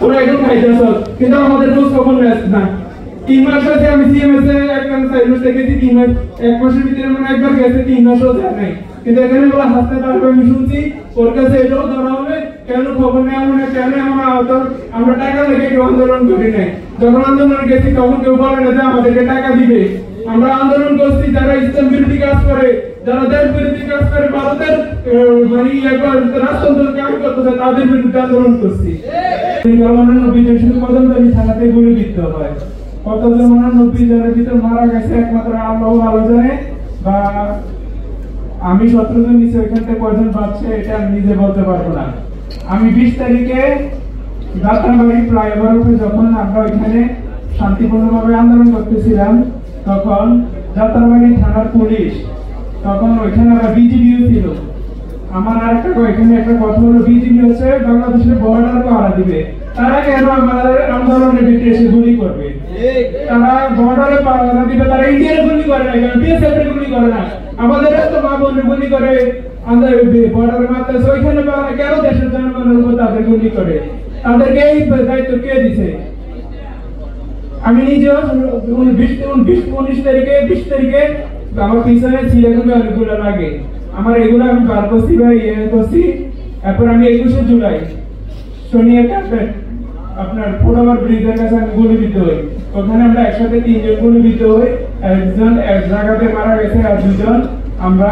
ওরা এখন খাইতেছ, কিন্তু আমাদের খোঁজ খবর না। 3 মাস হয়েছে আমি সিএমএস এ একবার সাইরুস দেখেছি, 3 মাস 1 মাসের ভিতরে মানে একবার গেছে, 3 মাসও যায় নাই। কিন্তু এখানে বলা হাসতে পারবে, আমি শুনছি ওর কাছে এটাও ধরা হবে, কেন খবর নেওয়া হবে না, কেন আমরা আমরা টাকা লেগে কেউ আন্দোলন করি নাই। যখন আন্দোলন গেছি তখন কেউ বলে না যে আমাদেরকে টাকা দিবে। আমরা আন্দোলন করছি যারা ইসলাম বিরোধী কাজ করে, যারা দেশ বিরোধী কাজ করে, ভারতের মানে রাষ্ট্রযন্ত্র কাজ করতেছে, তাদের বিরুদ্ধে আন্দোলন করছি। শুধু কদমতলী থানাতে গুলিবিদ্ধ হয়, কতজন 90 জনের ভিতর মারা গেছে একমাত্র আল্লাহ ভালো জানে, বা আমি 17 জন নিচে ওইখান থেকে কয়জন বাঁচছে এটা আমি নিজে বলতে পারবো না। আমি 20 তারিখে যাত্রাবাড়ি ফ্লাইওভার উপরে যখন আমরা ওইখানে শান্তিপূর্ণভাবে আন্দোলন করতেছিলাম, তখন যাত্রাবাড়ি থানার পুলিশ, তখন ওইখানে আবার বিজিবিও ছিল। আমার আরেকটা ওইখানে একটা কথা হলো, বিজিবি হচ্ছে বাংলাদেশের বর্ডার পাহারা দিবে, তারা কেন আমাদের আন্দোলনের ভিতরে এসে গুলি করবে? তারা বর্ডারে পাহারা দিবে, তারা ইন্ডিয়ার গুলি করে না, কেন বিএসএফ এর গুলি করে না? আমাদের তো মা বোনের গুলি করে বর্ডারের মাথায়, ওইখানে কেন দেশের জনগণের উপর তাদের গুলি করে? তাদেরকে এই দায়িত্ব কে দিছে? আমি নিজেও 19 তারিখে 20 তারিখে আমার পিছনে সিলেগুলো অনেকগুলো লাগে, আমার এগুলো আমি বার করছি বা করছি। এরপর আমি 21শে জুলাই সোনিয়া কার্পেট আপনার ফোটাবার ব্রিজের কাছে আমি গুলিবিদ্ধ হই। ওখানে আমরা একসাথে 3 জন গুলিবিদ্ধ হই, একজন এক জায়গাতে মারা গেছে আর 2 জন আমরা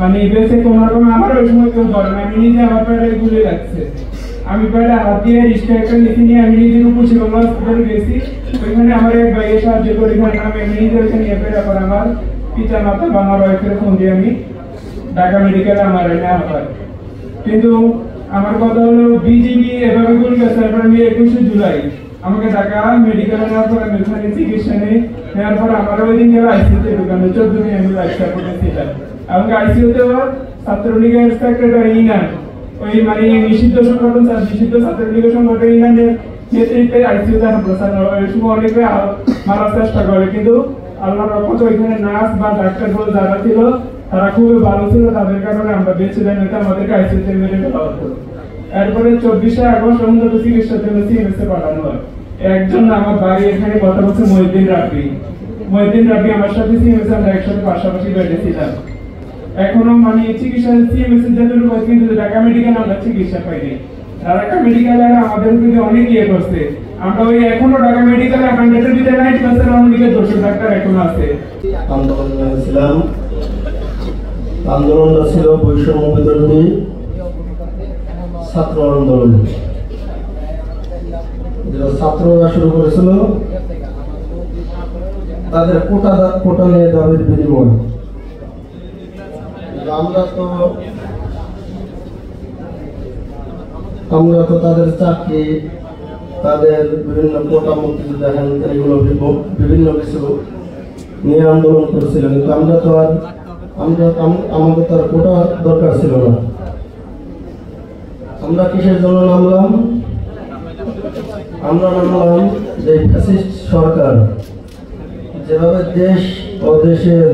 মানে বেঁচে কোন রকম। আমার ওই সময় কেউ ধরে না, আমি নিজে আমার পেটে গুলি লাগছে, আমি পেটে হাত দিয়ে রিস্কা একটা লিখে নিয়ে আমি নিজের উপশিবঙ্গ হসপিটালে গেছি। ওইখানে আমার এক ভাইয়ের সাহায্য করে আমি নিজে ওইখানে নিয়ে পেটে পর আমার পিতা মাতা বা আমার ওয়াইফের ফোন দিয়ে আমি ঢাকা মেডিকেলে আমার নেওয়া হয়। কিন্তু আমার কথা হলো বিজিবি এভাবে গুলি গেছে। এরপর আমি 21শে জুলাই আমাকে ঢাকা মেডিকেলে নেওয়ার পর আমি ওখানে চিকিৎসা নেই, নেওয়ার পর আমার ওই দিন গেলে আইসিউতে ঢুকানো, 14 দিন আমি লাইফ সাপোর্টে ছিলাম। এবং আইসিউতে ছাত্রলীগের সেক্রেটারি ইনান, ওই মানে নিষিদ্ধ সংগঠন নিষিদ্ধ ছাত্রলীগের সংগঠন ইনানের নেতৃত্বে আইসিউতে প্রচার ওই সময় অনেকে মারার চেষ্টা করে, কিন্তু আল্লাহর রহমতে ওইখানে নার্স বা ডাক্তার যারা ছিল তারা খুবই ভালো ছিল, তাদের কারণে আমরা বেঁচে যাই, না আমাদেরকে আইসিইউতে মেরে ফেলা হতো। এরপরে 24শে আগস্ট উন্নত চিকিৎসার জন্য সিএমএস এ পাঠানো হয়। একজন আমার বাড়ি এখানে কথা বলছে মহিউদ্দিন রাব্বি আমার সাথে সিএমএস আমরা একসাথে পাশাপাশি বেড়েছিলাম। এখনো মানে চিকিৎসা সিএমএস এর জন্য কিন্তু ঢাকা মেডিকেলে আমরা চিকিৎসা পাইনি। ঢাকা মেডিকেলে আমাদের উপরে অনেক ইয়ে করছে, আমরা ওই এখনো ঢাকা মেডিকেলে 100 এর ভিতরে 90% আমাদের দর্শক ডাক্তার এখনো আছে। আন্দোলনটা ছিল বৈষম্য বিরোধী ছাত্র আন্দোলন, যেটা ছাত্ররা শুরু করেছিল তাদের কোটা নিয়ে দাবির বিনিময়। আমরা তো তাদের চাকরি, তাদের বিভিন্ন কোটা মুক্তি দেখেন, এগুলো বিভিন্ন কিছু নিয়ে আন্দোলন করেছিলেন, কিন্তু আমাদের তো আর কোটা দরকার ছিল না। আমরা কিসের জন্য নামলাম? আমরা নামলাম যে ফ্যাসিস্ট সরকার যেভাবে দেশ ও দেশের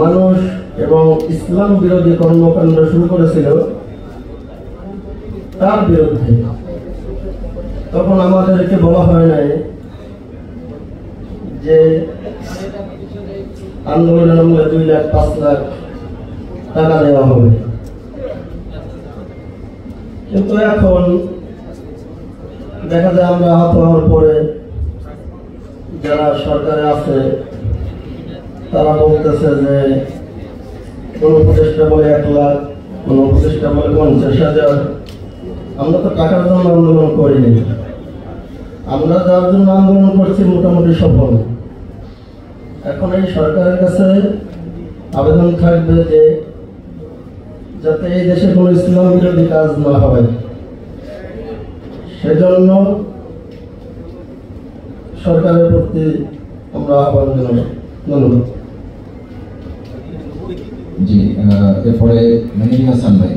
মানুষ এবং ইসলাম বিরোধী কর্মকাণ্ড শুরু করেছিল তার বিরুদ্ধে। তখন আমাদেরকে বলা হয় নাই যে আন্দোলনে নামলে 2 লাখ 5 লাখ টাকা দেওয়া হবে, কিন্তু এখন দেখা যায় আমরা আহত হওয়ার পরে যারা সরকারে আছে তারা বলতেছে যে কোন উপদেষ্টা বলে 1 লাখ, কোন উপদেষ্টা বলে 50,000। আমরা তো টাকার জন্য আন্দোলন করিনি, আমরা যার জন্য আন্দোলন করছি মোটামুটি সফল। এখন এই সরকারের কাছে আবেদন থাকবে যে যাতে এই দেশে কোনো ইসলাম বিরোধী কাজ না হয়, সেজন্য সরকারের প্রতি আমরা আহ্বান জানাবো। ধন্যবাদ। জি, এরপরে মেহেদি হাসান ভাই।